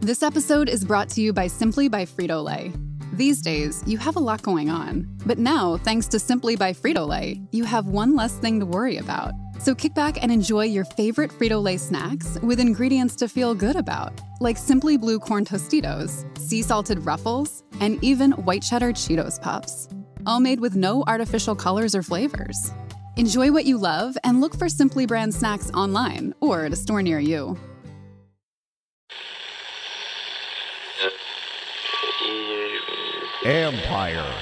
This episode is brought to you by Simply by Frito-Lay. These days, you have a lot going on. But now, thanks to Simply by Frito-Lay, you have one less thing to worry about. So kick back and enjoy your favorite Frito-Lay snacks with ingredients to feel good about, like Simply Blue Corn Tostitos, sea salted Ruffles, and even white cheddar Cheetos Puffs. All made with no artificial colors or flavors. Enjoy what you love and look for Simply brand snacks online or at a store near you. Empire.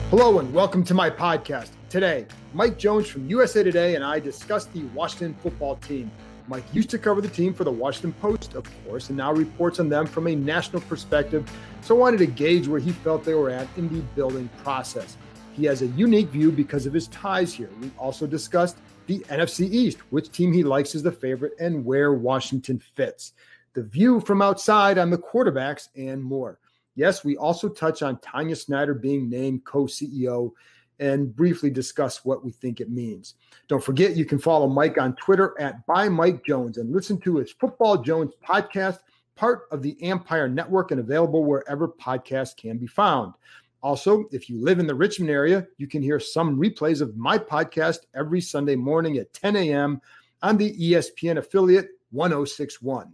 Hello and welcome to my podcast. Today, Mike Jones from USA Today and I discuss the Washington football team. Mike used to cover the team for the Washington Post, of course, and now reports on them from a national perspective, so I wanted to gauge where he felt they were at in the building process. He has a unique view because of his ties here. We also discussed the NFC East, which team he likes as the favorite, and where Washington fits. The view from outside on the quarterbacks and more. Yes, we also touch on Tanya Snyder being named co-CEO and briefly discuss what we think it means. Don't forget, you can follow Mike on Twitter at @ByMikeJones and listen to his Football Jones podcast, part of the Empire Network and available wherever podcasts can be found. Also, if you live in the Richmond area, you can hear some replays of my podcast every Sunday morning at 10 a.m. on the ESPN affiliate 1061.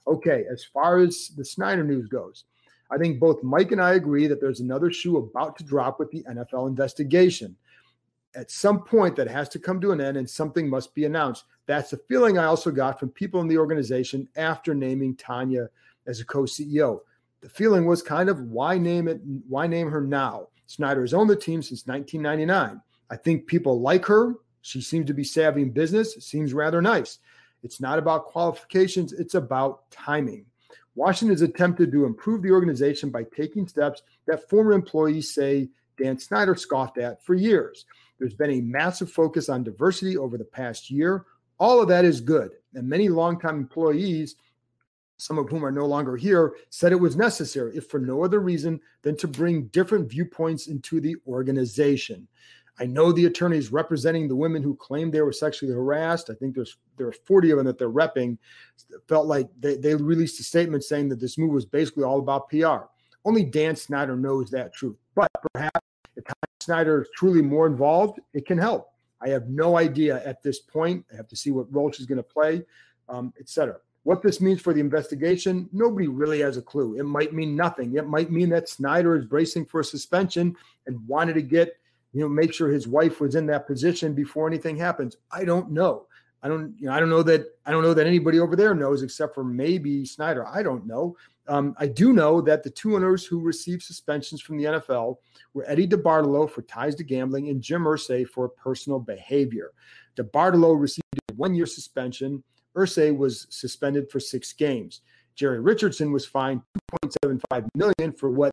Okay, as far as the Snyder news goes, I think both Mike and I agree that there's another shoe about to drop with the NFL investigation. At some point, that has to come to an end and something must be announced. That's the feeling I also got from people in the organization after naming Tanya as a co-CEO. The feeling was kind of, why name her now? Snyder has owned the team since 1999. I think people like her. She seems to be savvy in business. Seems rather nice. It's not about qualifications. It's about timing. Washington has attempted to improve the organization by taking steps that former employees say Dan Snyder scoffed at for years. There's been a massive focus on diversity over the past year. All of that is good. And many longtime employees, some of whom are no longer here, said it was necessary, if for no other reason than to bring different viewpoints into the organization. I know the attorneys representing the women who claimed they were sexually harassed. I think there are 40 of them that they're repping. Felt like they released a statement saying that this move was basically all about PR. Only Dan Snyder knows that truth. But perhaps if Snyder is truly more involved, it can help. I have no idea at this point. I have to see what role she's going to play, et cetera. What this means for the investigation, nobody really has a clue. It might mean nothing. It might mean that Snyder is bracing for a suspension and wanted to make sure his wife was in that position before anything happens. I don't know. I don't know that anybody over there knows except for maybe Snyder. I don't know. I do know that the two owners who received suspensions from the NFL were Eddie DeBartolo for ties to gambling and Jim Irsay for personal behavior. DeBartolo received a 1-year suspension. Irsay was suspended for 6 games. Jerry Richardson was fined $2.75 million for what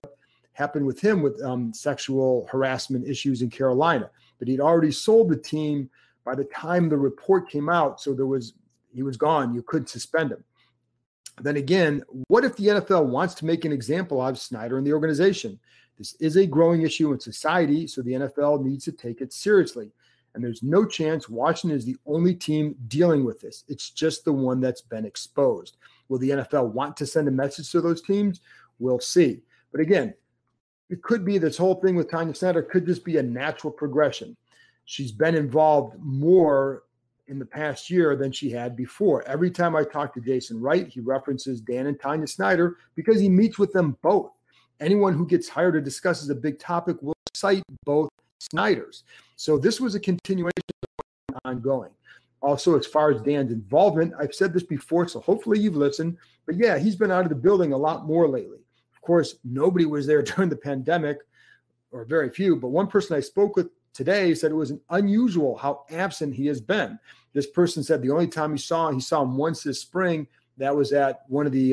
happened with him with sexual harassment issues in Carolina. But he'd already sold the team by the time the report came out, so he was gone. You couldn't suspend him. Then again, what if the NFL wants to make an example out of Snyder and the organization? This is a growing issue in society, so the NFL needs to take it seriously. And there's no chance Washington is the only team dealing with this. It's just the one that's been exposed. Will the NFL want to send a message to those teams? We'll see. But again, it could be this whole thing with Tanya Snyder could just be a natural progression. She's been involved more in the past year than she had before. Every time I talk to Jason Wright, he references Dan and Tanya Snyder because he meets with them both. Anyone who gets hired or discusses a big topic will cite both Snyders. So this was a continuation ongoing. Also, as far as Dan's involvement, I've said this before, so hopefully you've listened. But yeah, he's been out of the building a lot more lately. Of course, nobody was there during the pandemic, or very few. But one person I spoke with today said it was unusual how absent he has been. This person said the only time he saw him once this spring. That was at one of the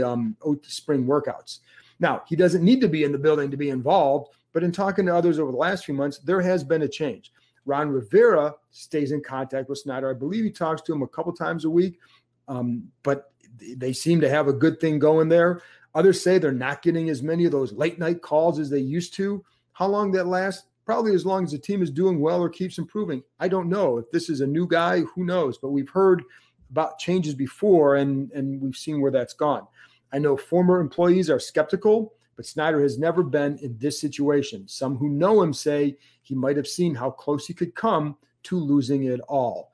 spring workouts. Now, he doesn't need to be in the building to be involved, but in talking to others over the last few months, there has been a change. Ron Rivera stays in contact with Snyder. I believe he talks to him a couple times a week, but they seem to have a good thing going there. Others say they're not getting as many of those late night calls as they used to. How long that lasts, probably as long as the team is doing well or keeps improving. I don't know. If this is a new guy, who knows? But we've heard about changes before, and we've seen where that's gone. I know former employees are skeptical, but Snyder has never been in this situation. Some who know him say he might have seen how close he could come to losing it all.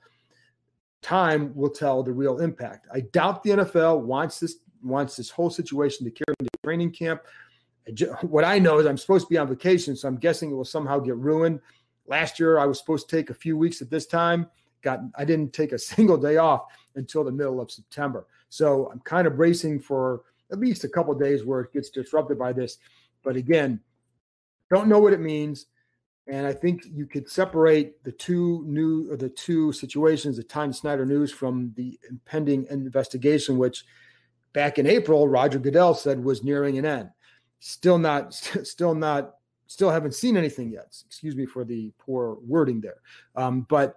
Time will tell the real impact. I doubt the NFL wants this whole situation to carry into training camp. What I know is I'm supposed to be on vacation, so I'm guessing it will somehow get ruined. Last year, I was supposed to take a few weeks at this time. I didn't take a single day off until the middle of September. So I'm kind of bracing for at least a couple of days where it gets disrupted by this. But again, don't know what it means. And I think you could separate the two situations, the Tanya Snyder news from the impending investigation, which back in April, Roger Goodell said was nearing an end. Still haven't seen anything yet. Excuse me for the poor wording there. But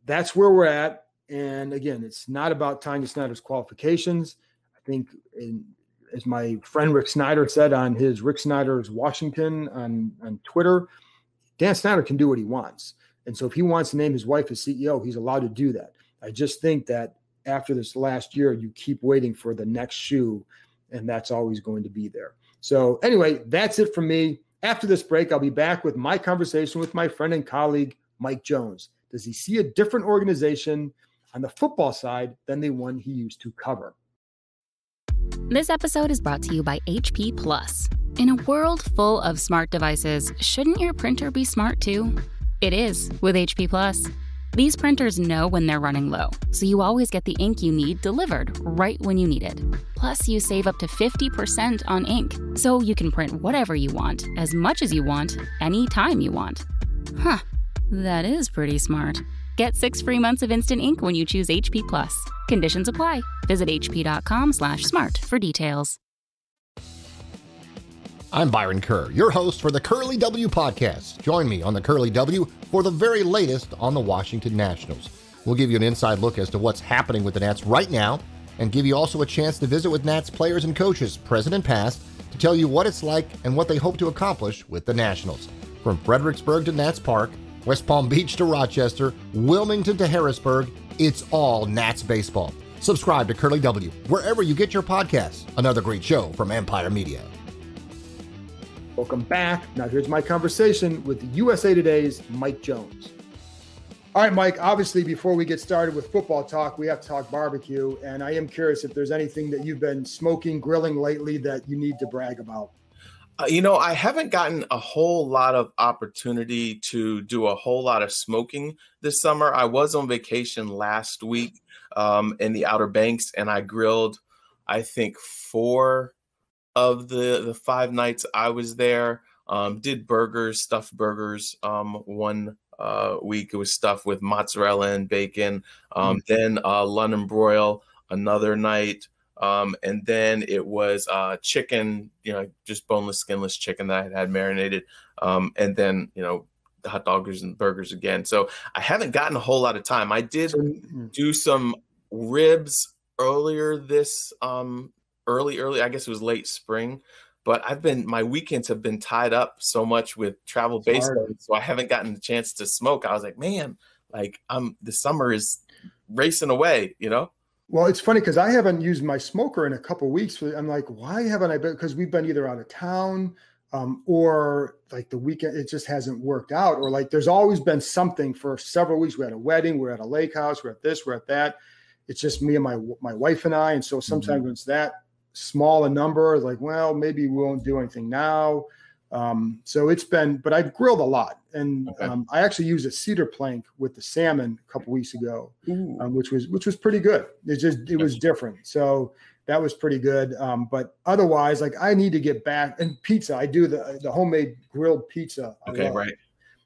that's where we're at. And again, it's not about Tanya Snyder's qualifications. I think, as my friend Rick Snyder said on his Rick Snyder's Washington on Twitter, Dan Snyder can do what he wants. And so if he wants to name his wife as CEO, he's allowed to do that. I just think that after this last year, you keep waiting for the next shoe, and that's always going to be there. So anyway, that's it from me. After this break, I'll be back with my conversation with my friend and colleague, Mike Jones. Does he see a different organization on the football side than the one he used to cover? This episode is brought to you by HP Plus. In a world full of smart devices, shouldn't your printer be smart too? It is with HP Plus. These printers know when they're running low, so you always get the ink you need delivered right when you need it. Plus, you save up to 50% on ink, so you can print whatever you want, as much as you want, anytime you want. Huh, that is pretty smart. Get 6 free months of instant ink when you choose HP Plus. Conditions apply. Visit hp.com/smart for details. I'm Byron Kerr, your host for the Curly W podcast. Join me on the Curly W for the very latest on the Washington Nationals. We'll give you an inside look as to what's happening with the Nats right now and give you also a chance to visit with Nats players and coaches, present and past, to tell you what it's like and what they hope to accomplish with the Nationals. From Fredericksburg to Nats Park, West Palm Beach to Rochester, Wilmington to Harrisburg, it's all Nats baseball. Subscribe to Curly W wherever you get your podcasts. Another great show from Empire Media. Welcome back. Now here's my conversation with USA Today's Mike Jones. All right, Mike, obviously before we get started with football talk, we have to talk barbecue. And I am curious if there's anything that you've been smoking, grilling lately that you need to brag about. I haven't gotten a whole lot of opportunity to do a whole lot of smoking this summer. I was on vacation last week in the Outer Banks, and I grilled, I think, 4 of the 5 nights I was there. Did burgers, stuffed burgers. One week it was stuffed with mozzarella and bacon. Then London broil another night. And then it was chicken, just boneless, skinless chicken that I had marinated. And then, the hot dogs and burgers again. So I haven't gotten a whole lot of time. I did do some ribs earlier this early, I guess it was late spring, but my weekends have been tied up so much with travel baseball. So I haven't gotten the chance to smoke. I was like, man, the summer is racing away, Well, it's funny because I haven't used my smoker in a couple of weeks. I'm like, why haven't I been? Because we've been either out of town or like the weekend, it just hasn't worked out. Or like there's always been something for several weeks. We're at a wedding, we're at a lake house, we're at this, we're at that. It's just me and my wife and I. And so sometimes when it's that small a number, it's like, well, maybe we won't do anything now. So it's been, but I've grilled a lot, and I actually used a cedar plank with the salmon a couple weeks ago, which was pretty good. It was different. So that was pretty good. But otherwise, like I need to get back, and pizza, I do the homemade grilled pizza. Okay. Right.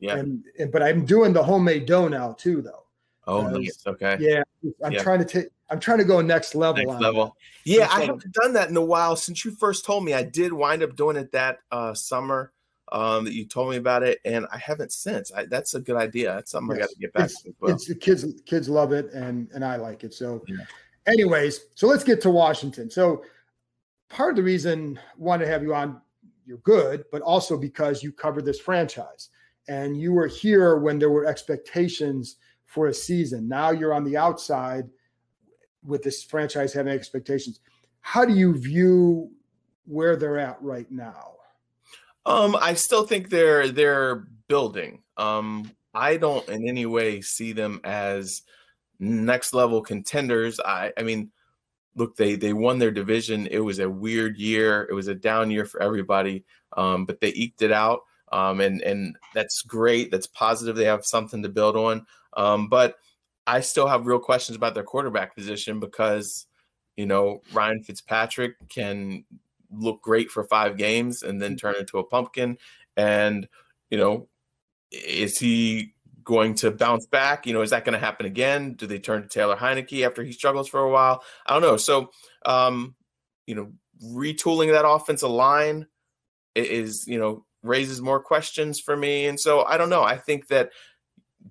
Yeah. But I'm doing the homemade dough now too, though. Oh, nice. Okay. Yeah. I'm trying to go next level. Yeah, I haven't done that in a while. Since you first told me, I did wind up doing it that summer that you told me about it, and I haven't since. That's a good idea. That's something I got to get back to as well. It's the kids love it, and I like it. So anyways, so let's get to Washington. So part of the reason I wanted to have you on, you're good, but also because you cover this franchise. and you were here when there were expectations for a season. Now you're on the outside with this franchise having expectations. How do you view where they're at right now? I still think they're building. I don't in any way see them as next level contenders. I mean, look, they won their division. It was a weird year. It was a down year for everybody, but they eked it out. And that's great. That's positive. They have something to build on. But I still have real questions about their quarterback position because, Ryan Fitzpatrick can look great for 5 games and then turn into a pumpkin. And, is he going to bounce back? Is that going to happen again? Do they turn to Taylor Heineke after he struggles for a while? I don't know. So, retooling that offensive line is, raises more questions for me. And so I don't know. I think that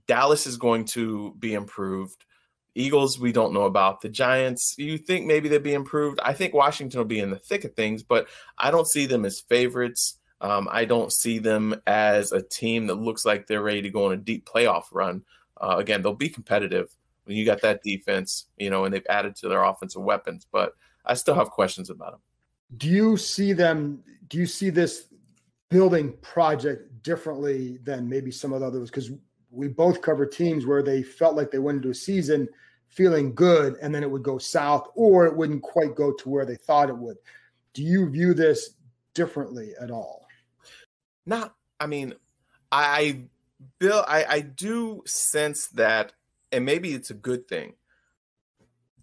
Dallas is going to be improved. Eagles, we don't know about. The Giants, you think maybe they'll be improved. I think Washington will be in the thick of things, but I don't see them as favorites. I don't see them as a team that looks like they're ready to go on a deep playoff run. Again, they'll be competitive when you got that defense, and they've added to their offensive weapons, but I still have questions about them. Do you see this building project differently than maybe some of the others? Because we both cover teams where they felt like they went into a season feeling good and then it would go south or it wouldn't quite go to where they thought it would. Do you view this differently at all? I do sense that, and maybe it's a good thing.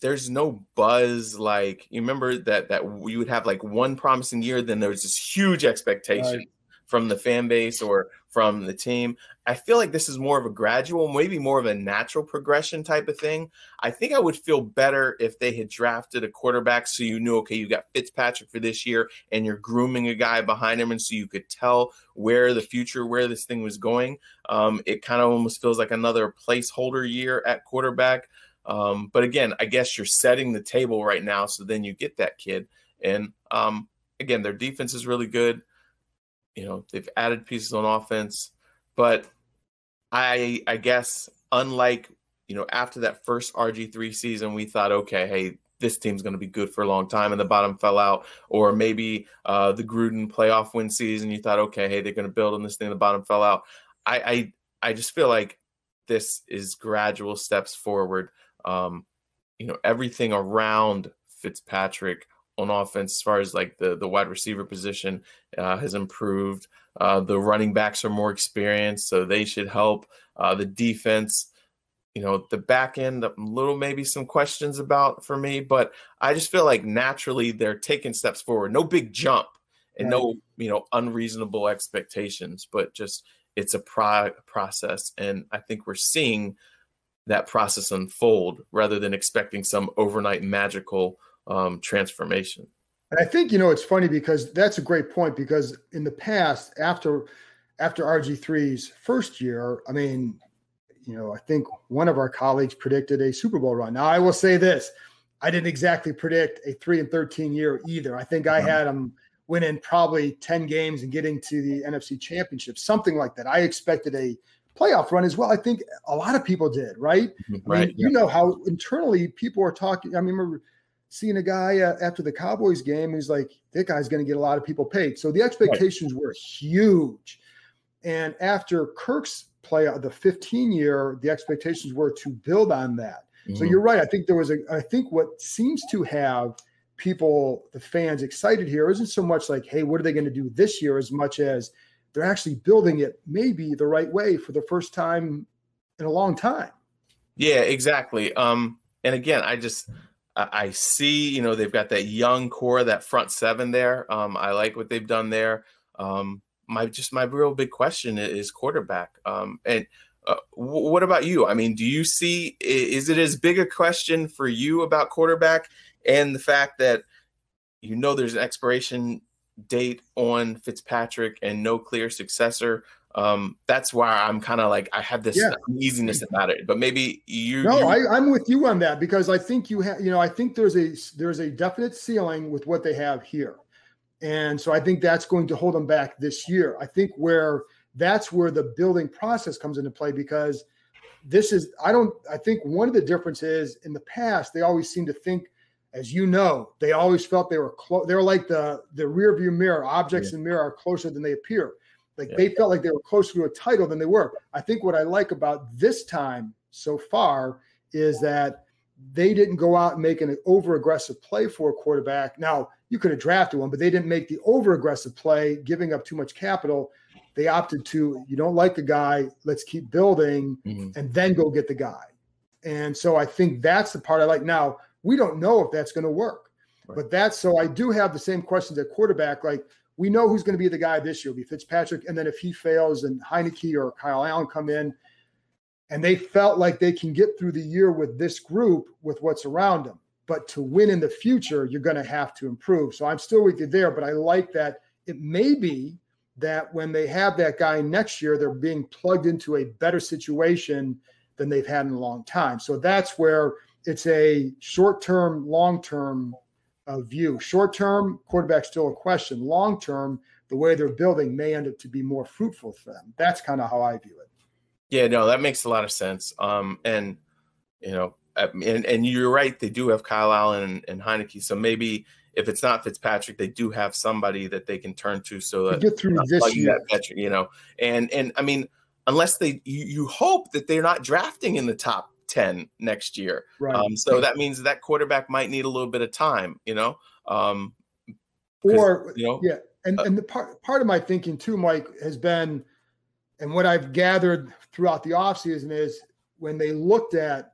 There's no buzz. Like, you remember that we would have like one promising year, then there was this huge expectation from the fan base or from the team. I feel like this is more of a gradual, maybe more of a natural progression type of thing. I think I would feel better if they had drafted a quarterback so you knew, okay, you got Fitzpatrick for this year and you're grooming a guy behind him, and so you could tell where this thing was going. It kind of almost feels like another placeholder year at quarterback. But again, I guess you're setting the table right now, so then you get that kid. And again, their defense is really good. They've added pieces on offense, but I guess unlike, after that first RG3 season, we thought, okay, hey, this team's going to be good for a long time, and the bottom fell out. Or maybe the Gruden playoff win season, you thought, okay, hey, they're going to build on this thing, the bottom fell out. I just feel like this is gradual steps forward. Everything around Fitzpatrick on offense, as far as like the wide receiver position, has improved. The running backs are more experienced, so they should help. The defense, the back end, a little maybe some questions about for me, but I just feel like naturally they're taking steps forward. No big jump and no, unreasonable expectations, but just it's a process. And I think we're seeing that process unfold rather than expecting some overnight magical transformation. And I think, it's funny because that's a great point, because in the past, after RG3's first year, I think one of our colleagues predicted a Super Bowl run. Now, I will say this, I didn't exactly predict a 3-13 year either. I think I had them winning probably 10 games and getting to the NFC Championship, something like that. I expected a playoff run as well. I think a lot of people did, right? Right. You know how internally people are talking. I remember seeing a guy after the Cowboys game who's like, that guy's going to get a lot of people paid. So the expectations were huge. And after Kirk's play, the 15-year, the expectations were to build on that. So you're right. I think what seems to have people, the fans, excited here isn't so much like, hey, what are they going to do this year, as much as they're actually building it maybe the right way for the first time in a long time. Yeah, exactly. And again, I see, they've got that young core, that front seven there. I like what they've done there. My real big question is quarterback. And what about you? Do you see, is it as big a question for you about quarterback and the fact that, there's an expiration date on Fitzpatrick and no clear successor? That's why I'm kind of like, I have this uneasiness about it, but maybe I'm with you on that, because I think I think there's a definite ceiling with what they have here. And so I think that's going to hold them back this year. I think where that's where the building process comes into play, because I think one of the differences in the past, they always seem to think, as you know, they always felt they were close. They're like the rear view mirror. Objects in the mirror are closer than they appear. They felt like they were closer to a title than they were. I think what I like about this time so far is that they didn't go out and make an over-aggressive play for a quarterback. Now, you could have drafted one, but they didn't make the over-aggressive play, giving up too much capital. They opted to, you don't like the guy, let's keep building, and then go get the guy. And so I think that's the part I like. Now, we don't know if that's going to work. Right. But so I do have the same questions at quarterback. Like, we know who's going to be the guy this year. It'll be Fitzpatrick. And then if he fails and Heineke or Kyle Allen come in, and they felt like they can get through the year with this group with what's around them. But to win in the future, you're going to have to improve. So I'm still with you there, but I like that it may be that when they have that guy next year, they're being plugged into a better situation than they've had in a long time. So that's where it's a short-term, long-term view. Short-term, quarterback's still a question. Long-term, the way they're building may end up to be more fruitful for them. That's kind of how I view it. Yeah, no, that makes a lot of sense. And you're right. They do have Kyle Allen and Heineke. So maybe if it's not Fitzpatrick, they do have somebody that they can turn to so that get through this year. And I mean, unless you hope that they're not drafting in the top 10 next year. Right. So that means that quarterback might need a little bit of time, And the part of my thinking too, Mike, has been, and what I've gathered throughout the offseason is when they looked at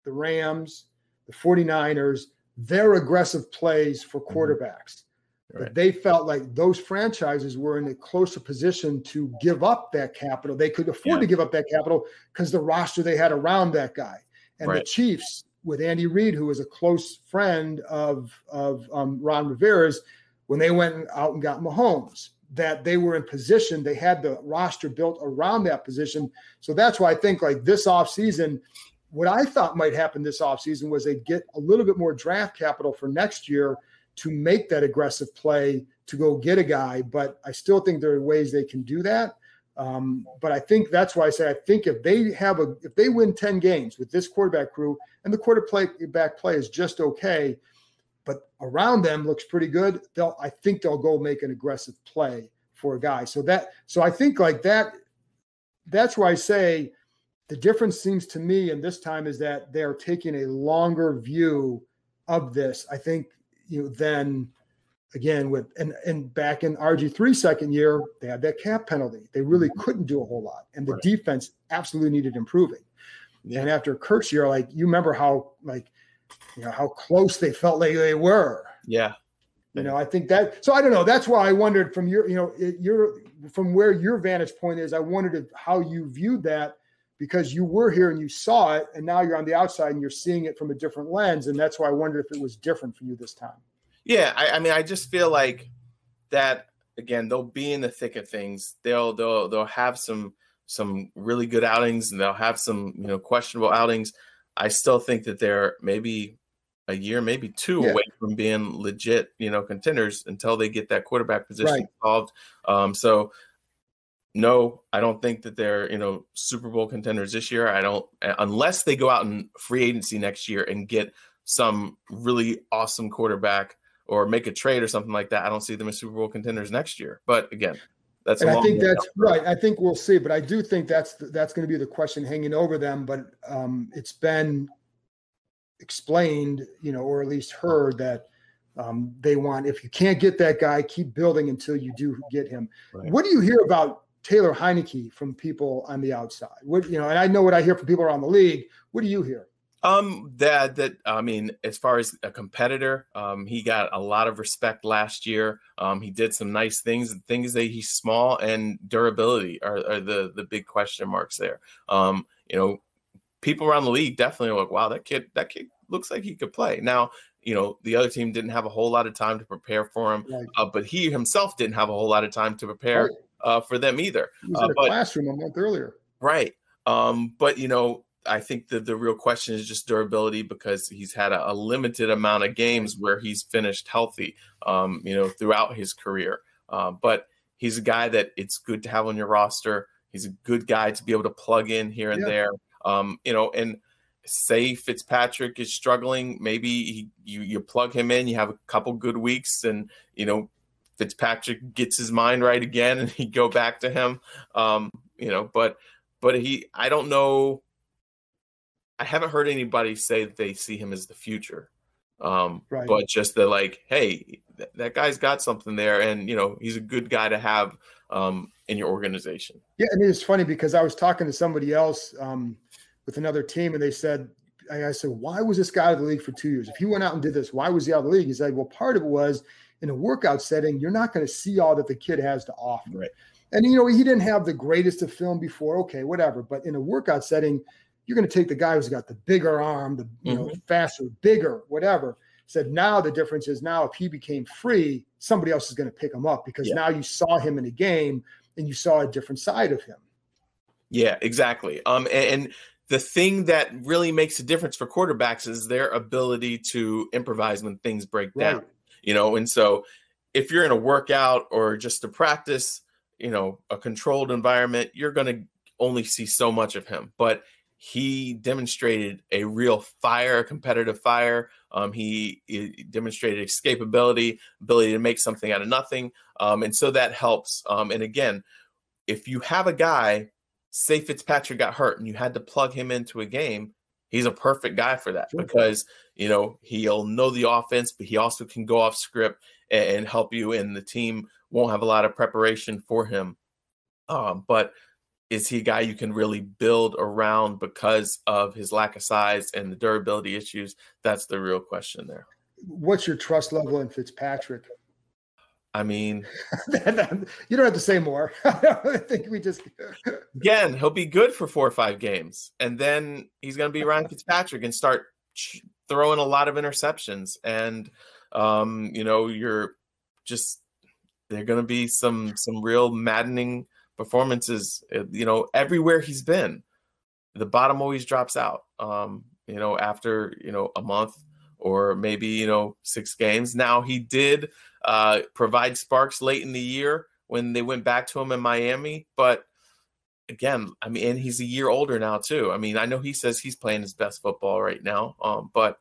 the Rams, the 49ers, their aggressive plays for quarterbacks, that they felt like those franchises were in a closer position to give up that capital. They could afford to give up that capital because the roster they had around that guy. And the Chiefs, with Andy Reid, who was a close friend of Ron Rivera's, when they went out and got Mahomes, that they were in position, they had the roster built around that position. So that's why I think like this offseason, what I thought might happen this offseason was they'd get a little bit more draft capital for next year to make that aggressive play to go get a guy. But I still think there are ways they can do that. But I think that's why I say I think if they win 10 games with this quarterback crew and the quarterback play is just okay, but around them looks pretty good, I think they'll go make an aggressive play for a guy. So I think like that's why I say the difference seems to me in this time is that they are taking a longer view of this. I think, then again with and back in RG3 second year, they had that cap penalty. They really couldn't do a whole lot. And the defense absolutely needed improving. Yeah. And after Kurt's year, like you remember how how close they felt like they were. Yeah. I think that, so I don't know. That's why I wondered from from where your vantage point is, I wondered how you viewed that, because you were here and you saw it, and now you're on the outside and you're seeing it from a different lens. And that's why I wondered if it was different for you this time. Yeah. I mean, I just feel like that, again, they'll be in the thick of things. They'll have some really good outings, and they'll have some, questionable outings. I still think that they're maybe a year, maybe two away from being legit, contenders until they get that quarterback position solved. So no, I don't think that they're, Super Bowl contenders this year. I don't, unless they go out in free agency next year and get some really awesome quarterback or make a trade or something like that. I don't see them as Super Bowl contenders next year. But again, that's I think that's right. I think we'll see, but I do think that's going to be the question hanging over them. But it's been explained, or at least heard that they want, if you can't get that guy, keep building until you do get him. Right. What do you hear about Taylor Heineke from people on the outside? And I know what I hear from people around the league. What do you hear? That I mean, as far as a competitor, he got a lot of respect last year. He did some nice things that he's small, and durability are the big question marks there. People around the league definitely are like, wow, that kid looks like he could play. Now, the other team didn't have a whole lot of time to prepare for him, but he himself didn't have a whole lot of time to prepare for them either. He was in a classroom a month earlier. Right. But, I think that the real question is just durability, because he's had a limited amount of games where he's finished healthy, throughout his career. But he's a guy that it's good to have on your roster. He's a good guy to be able to plug in here and there. And say Fitzpatrick is struggling, maybe you plug him in, you have a couple good weeks, and Fitzpatrick gets his mind right again, and you go back to him. But I don't know. I haven't heard anybody say that they see him as the future. Right. But just that, like, hey, that guy's got something there, and he's a good guy to have in your organization. Yeah, I mean, it's funny because I was talking to somebody else with another team, and they said, I said, why was this guy out of the league for 2 years? If he went out and did this, why was he out of the league? He said, well, part of it was in a workout setting, you're not going to see all that the kid has to offer. Right. And, he didn't have the greatest of film before. Okay, whatever. But in a workout setting, you're going to take the guy who's got the bigger arm, the faster, bigger, whatever. Said now the difference is now if he became free, somebody else is going to pick him up because now you saw him in a game and you saw a different side of him. Yeah, exactly. And the thing that really makes a difference for quarterbacks is their ability to improvise when things break down. And so if you're in a workout or just a practice, a controlled environment, you're going to only see so much of him. But he demonstrated a real fire, competitive fire. He demonstrated escapability, ability to make something out of nothing. And so that helps. And again, if you have a guy, say Fitzpatrick got hurt and you had to plug him into a game, he's a perfect guy for that because, he'll know the offense, but he also can go off script and help you. And the team won't have a lot of preparation for him. But is he a guy you can really build around because of his lack of size and the durability issues? That's the real question there. What's your trust level in Fitzpatrick? I mean, you don't have to say more. I think we just again, he'll be good for 4 or 5 games, and then he's going to be Ryan Fitzpatrick and start throwing a lot of interceptions. And they're going to be some real maddening performances, everywhere he's been. The bottom always drops out, after, a month or maybe, 6 games. Now he did provide sparks late in the year when they went back to him in Miami. But again, I mean, and he's a year older now too. I mean, I know he says he's playing his best football right now, but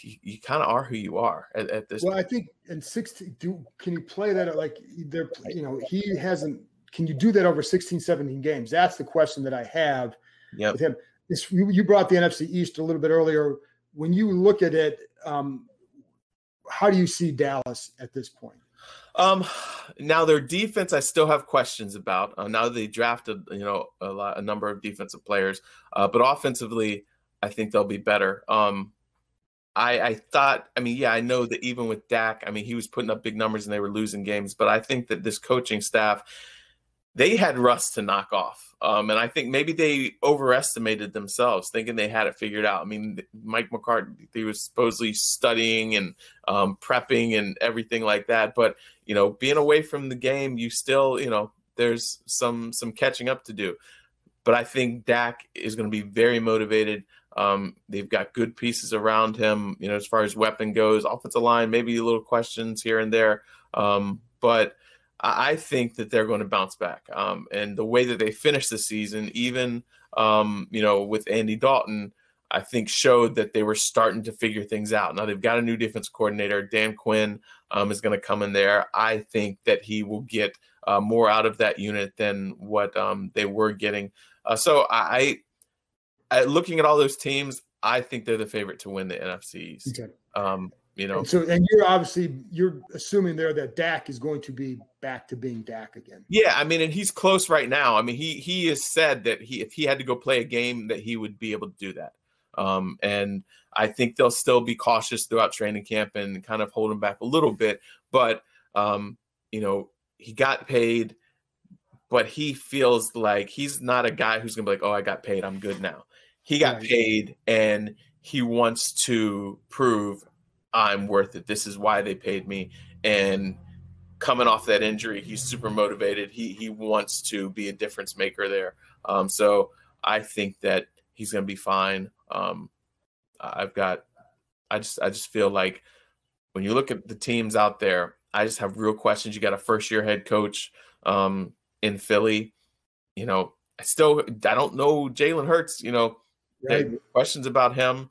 you kind of are who you are at this point. I think in 16, can you play that at like they're, he hasn't. Can you do that over 16, 17 games? That's the question that I have with him. You brought the NFC East a little bit earlier. When you look at it, how do you see Dallas at this point? Now their defense, I still have questions about. Now they drafted, a number of defensive players, but offensively, I think they'll be better. I thought, I know that even with Dak, he was putting up big numbers and they were losing games, but I think that this coaching staff, they had Russ to knock off. And I think maybe they overestimated themselves, thinking they had it figured out. Mike McCarthy, he was supposedly studying and prepping and everything like that. But, being away from the game, you still, there's some catching up to do. But I think Dak is going to be very motivated. They've got good pieces around him, as far as weapon goes. Offensive line, maybe a little questions here and there. But I think that they're going to bounce back. And the way that they finished the season, even, with Andy Dalton, I think showed that they were starting to figure things out. Now they've got a new defense coordinator. Dan Quinn is going to come in there. I think that he will get more out of that unit than what they were getting. So I looking at all those teams, I think they're the favorite to win the NFC East. Okay. And you're assuming there that Dak is going to be back to being Dak again. Yeah, and he's close right now. He has said that if he had to go play a game, that he would be able to do that. And I think they'll still be cautious throughout training camp and kind of hold him back a little bit. But he got paid, but he feels like he's not a guy who's gonna be like, oh, I got paid, I'm good now. He got paid, and he wants to prove I'm worth it. This is why they paid me. And coming off that injury, he's super motivated. He wants to be a difference maker there. So I think that he's going to be fine. I just feel like when you look at the teams out there, I just have real questions. You got a first-year head coach in Philly. You know, I don't know Jalen Hurts. You know, Right. questions about him.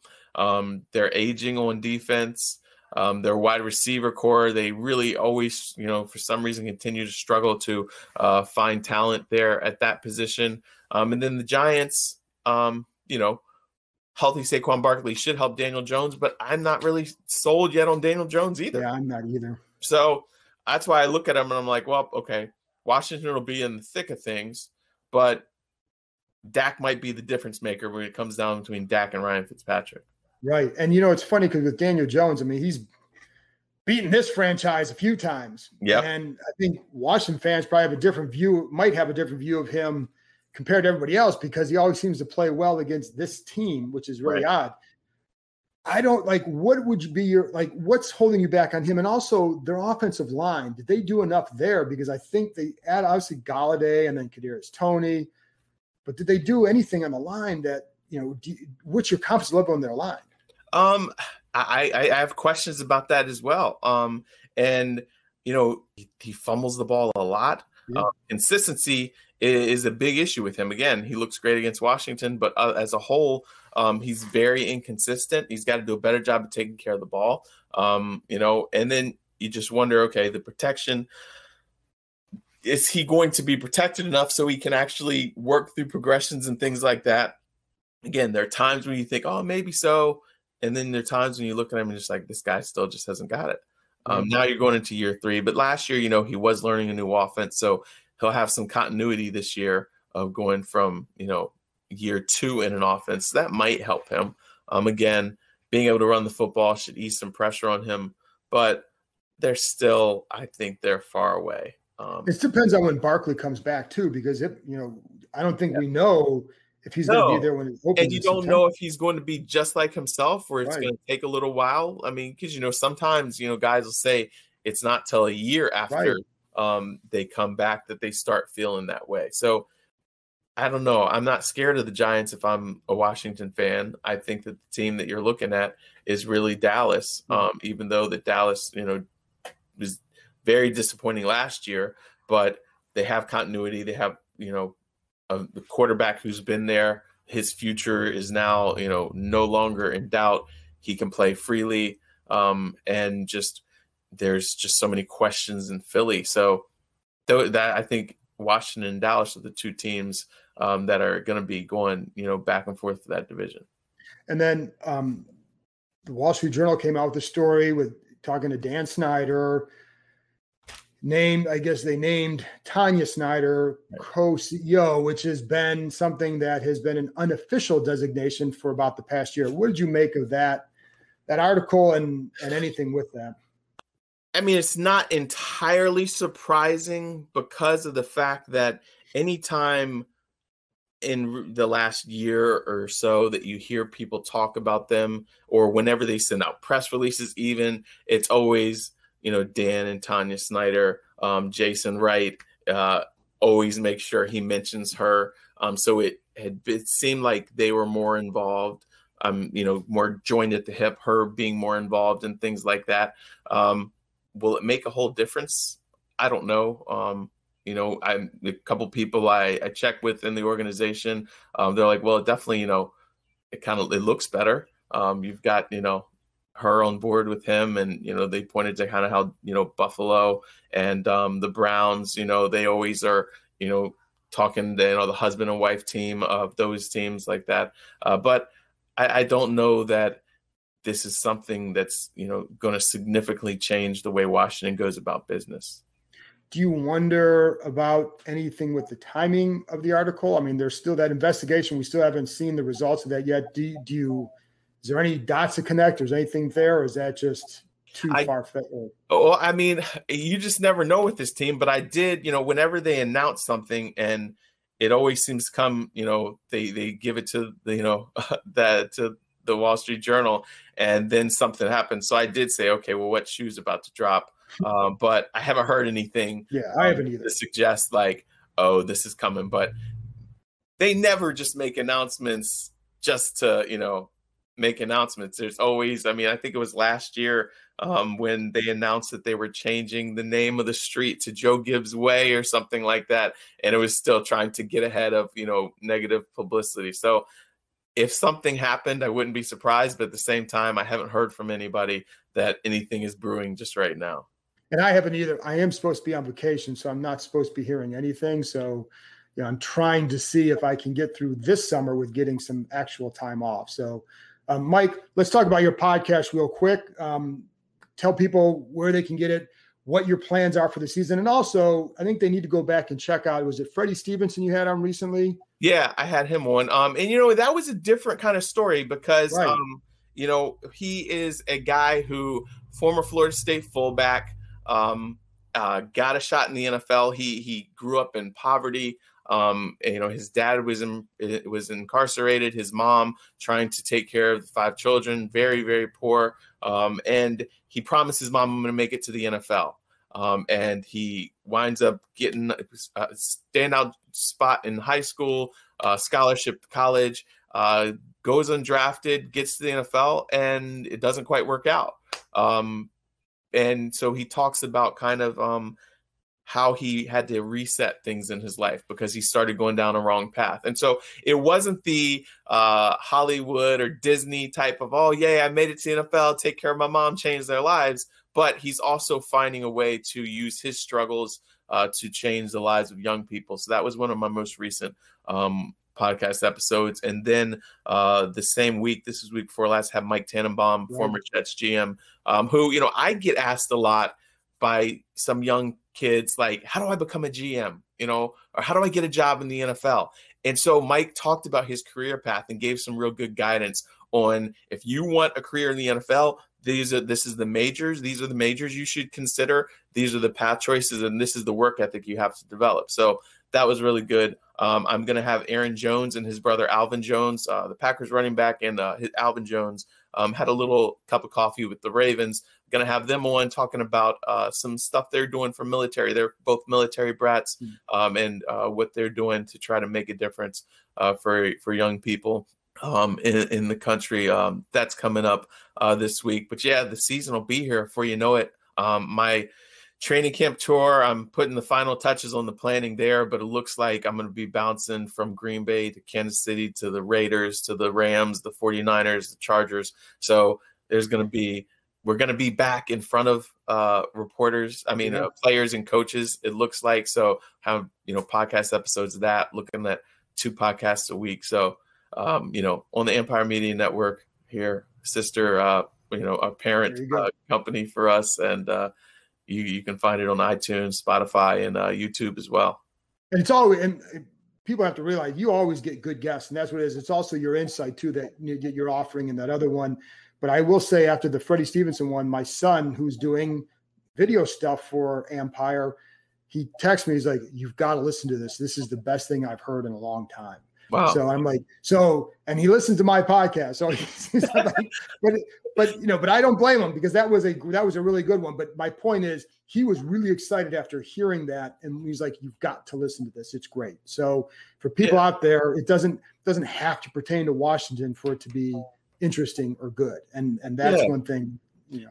They're aging on defense. Their wide receiver core, they really always, you know, for some reason continue to struggle to find talent there at that position. And then the Giants, you know, healthy Saquon Barkley should help Daniel Jones, but I'm not really sold yet on Daniel Jones either. Yeah, I'm not either. So that's why I look at him and I'm like, well, okay, Washington will be in the thick of things, but Dak might be the difference maker when it comes down between Dak and Ryan Fitzpatrick. Right. And, you know, it's funny because with Daniel Jones, I mean, he's beaten this franchise a few times. Yeah. And I think Washington fans probably might have a different view of him compared to everybody else because he always seems to play well against this team, which is really odd. I don't what would be what's holding you back on him? And also their offensive line, did they do enough there? Because I think they add obviously Galladay and then Kadarius Toney, but did they do anything on the line that, you know, what's your confidence level on their line? I have questions about that as well. And, you know, he fumbles the ball a lot. Yeah. Consistency is a big issue with him. Again, he looks great against Washington, but as a whole, he's very inconsistent. He's got to do a better job of taking care of the ball. You know, and then you just wonder, okay, the protection, is he going to be protected enough so he can actually work through progressions and things like that? Again, there are times when you think, oh, maybe so. And then there are times when you look at him and just like, this guy still just hasn't got it. Now you're going into year 3. But last year, you know, he was learning a new offense. So he'll have some continuity this year of going from, you know, year 2 in an offense. That might help him. Again, being able to run the football should ease some pressure on him. But they're still, I think they're far away. It depends on when Barkley comes back, too, because, you know, I don't think we know if he's going to be there when it opens. And you don't know if he's going to be just like himself or it's going to take a little while. I mean, because, you know, sometimes, you know, guys will say it's not till a year after they come back that they start feeling that way. So I don't know. I'm not scared of the Giants if I'm a Washington fan. I think that the team that you're looking at is really Dallas, even though the Dallas, you know, was very disappointing last year, but they have continuity. They have, you know, the quarterback who's been there. His future is now, you know, no longer in doubt. He can play freely. And just there's just so many questions in Philly. So that I think Washington and Dallas are the 2 teams that are going to be going, you know, back and forth for that division. And then the Wall Street Journal came out with a story with talking to Dan Snyder. They named Tanya Snyder co-CEO, which has been something that has been an unofficial designation for about the past year. What did you make of that article and anything with that? I mean, it's not entirely surprising because of the fact that anytime in the last year or so that you hear people talk about them, or whenever they send out press releases, even, it's always, you know, Dan and Tanya Snyder, Jason Wright, always make sure he mentions her. So it seemed like they were more involved, you know, more joined at the hip, her being more involved and things like that. Will it make a whole difference? I don't know. You know, a couple people I check with in the organization, they're like, well, it definitely, you know, it looks better. You've got, you know, her on board with him, and, you know, they pointed to kind of how, you know, Buffalo and the Browns, you know, they always are, you know, talking to, you know, the husband and wife team of those teams like that. But I don't know that this is something that's, you know, going to significantly change the way Washington goes about business. Do you wonder about anything with the timing of the article? I mean, there's still that investigation. We still haven't seen the results of that yet. Is there any dots to connect? Or is anything there? Or is that just too far-fetched? Well, I mean, you just never know with this team. But I did, you know, whenever they announce something, and it always seems to come, you know, they give it to the, you know, to the Wall Street Journal, and then something happens. So I did say, okay, well, what shoe's about to drop? But I haven't heard anything. Yeah, I haven't either. To suggest like, oh, this is coming. But they never just make announcements just to, you know, make announcements. There's always, I mean, I think it was last year when they announced that they were changing the name of the street to Joe Gibbs Way or something like that. And it was still trying to get ahead of, negative publicity. So if something happened, I wouldn't be surprised. But at the same time, I haven't heard from anybody that anything is brewing just right now. And I haven't either. I am supposed to be on vacation, so I'm not supposed to be hearing anything. So, I'm trying to see if I can get through this summer with getting some actual time off. So, Mike, let's talk about your podcast real quick. Tell people where they can get it, what your plans are for the season. And also, I think they need to go back and check out, was it Freddie Stevenson you had on recently? Yeah, I had him on. And, that was a different kind of story because, right. He is a guy who, former Florida State fullback, got a shot in the NFL. He grew up in poverty. His dad was incarcerated. His mom trying to take care of the 5 children, very, very poor. And he promised his mom, I'm going to make it to the NFL. And he winds up getting a standout spot in high school, scholarship to college, goes undrafted, gets to the NFL, and it doesn't quite work out. And so he talks about kind of how he had to reset things in his life because he started going down a wrong path. And so it wasn't the Hollywood or Disney type of, oh, yeah, I made it to the NFL, take care of my mom, change their lives. But he's also finding a way to use his struggles to change the lives of young people. So that was one of my most recent podcast episodes. And then the same week, this is week before last, have Mike Tannenbaum, former Jets GM, who, I get asked a lot by some young kids, like, how do I become a GM, or how do I get a job in the NFL? And so Mike talked about his career path and gave some real good guidance on, if you want a career in the NFL, this is the majors. These are the majors you should consider. These are the path choices, and this is the work ethic you have to develop. So that was really good. I'm going to have Aaron Jones and his brother Alvin Jones, the Packers running back, and Alvin Jones had a little cup of coffee with the Ravens. I'm going to have them on talking about some stuff they're doing for military. They're both military brats, and what they're doing to try to make a difference for young people in the country. That's coming up this week. But yeah, the season will be here before you know it. My training camp tour, I'm putting the final touches on the planning there, but it looks like I'm going to be bouncing from Green Bay to Kansas City to the Raiders to the Rams, the 49ers, the Chargers. So we're going to be back in front of reporters, players and coaches, it looks like. So have, podcast episodes of that, looking at 2 podcasts a week. So, on the Empire Media Network here, sister, a parent company for us. And you can find it on iTunes, Spotify, and YouTube as well. And it's always, and people have to realize you always get good guests, and that's what it is. It's also your insight too that you're offering in that other one. But I will say, after the Freddie Stevenson one, my son, who's doing video stuff for Empire, he texts me. He's like, "You've got to listen to this. This is the best thing I've heard in a long time." Wow. So I'm like, and he listened to my podcast. So he's like, but I don't blame him, because that was a really good one. But my point is, he was really excited after hearing that, and he's like, "You've got to listen to this. It's great." So for people out there, it doesn't have to pertain to Washington for it to be interesting or good. And that's one thing,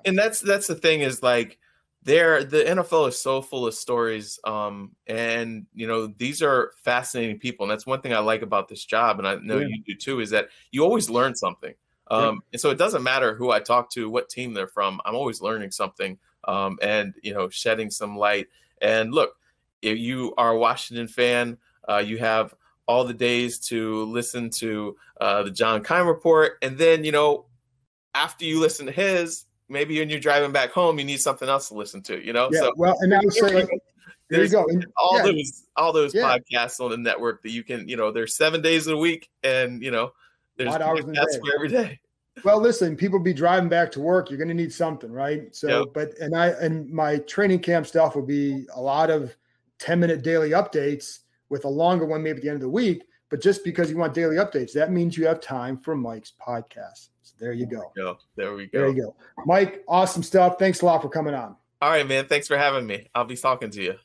And that's the thing is, like, the NFL is so full of stories. And these are fascinating people. And that's one thing I like about this job. And I know you do too, is that you always learn something. And so it doesn't matter who I talk to, what team they're from, I'm always learning something, and, shedding some light. And look, if you are a Washington fan, you have all the days to listen to the John Keim Report. And then, after you listen to his, maybe when you're driving back home, you need something else to listen to, Yeah, So, well, and I would say, there you go. And, all those podcasts on the network that you can, there's 7 days a week, and, there's podcasts for every day. Well, listen, people be driving back to work. You're going to need something, right? So, and my training camp stuff will be a lot of 10-minute daily updates with a longer one maybe at the end of the week. But just because you want daily updates, that means you have time for Mike's podcast. So there you go. There we go. There you go. Mike, awesome stuff. Thanks a lot for coming on. All right, man. Thanks for having me. I'll be talking to you.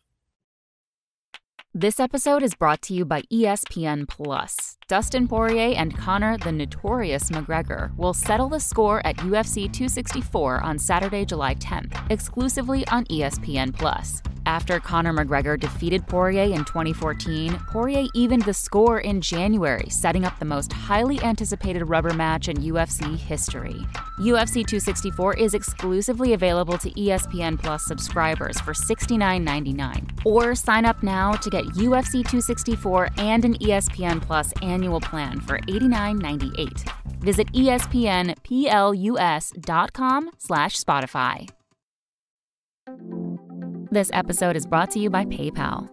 This episode is brought to you by ESPN Plus. Dustin Poirier and Conor the Notorious McGregor will settle the score at UFC 264 on Saturday, July 10th, exclusively on ESPN+. After Conor McGregor defeated Poirier in 2014, Poirier evened the score in January, setting up the most highly anticipated rubber match in UFC history. UFC 264 is exclusively available to ESPN Plus subscribers for $69.99. Or sign up now to get UFC 264 and an ESPN Plus annual plan for $89.98. Visit espnplus.com/Spotify. This episode is brought to you by PayPal.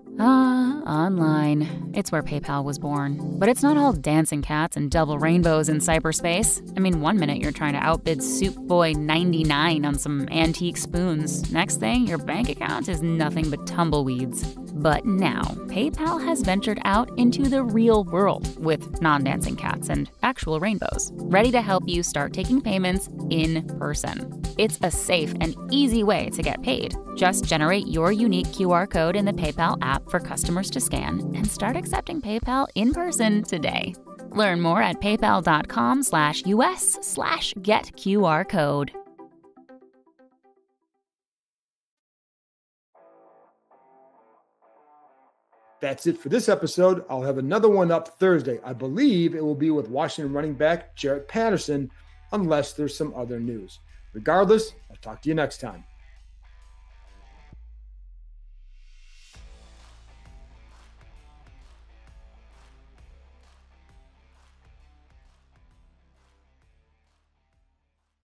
Online. It's where PayPal was born. But it's not all dancing cats and double rainbows in cyberspace. I mean, one minute you're trying to outbid Soup Boy 99 on some antique spoons. Next thing, your bank account is nothing but tumbleweeds. But now, PayPal has ventured out into the real world with non-dancing cats and actual rainbows, ready to help you start taking payments in person. It's a safe and easy way to get paid. Just generate your unique QR code in the PayPal app for customers to scan and start accepting PayPal in person today. Learn more at paypal.com/US/getQRcode. That's it for this episode. I'll have another one up Thursday. I believe it will be with Washington running back Jarrett Patterson, unless there's some other news. Regardless, I'll talk to you next time.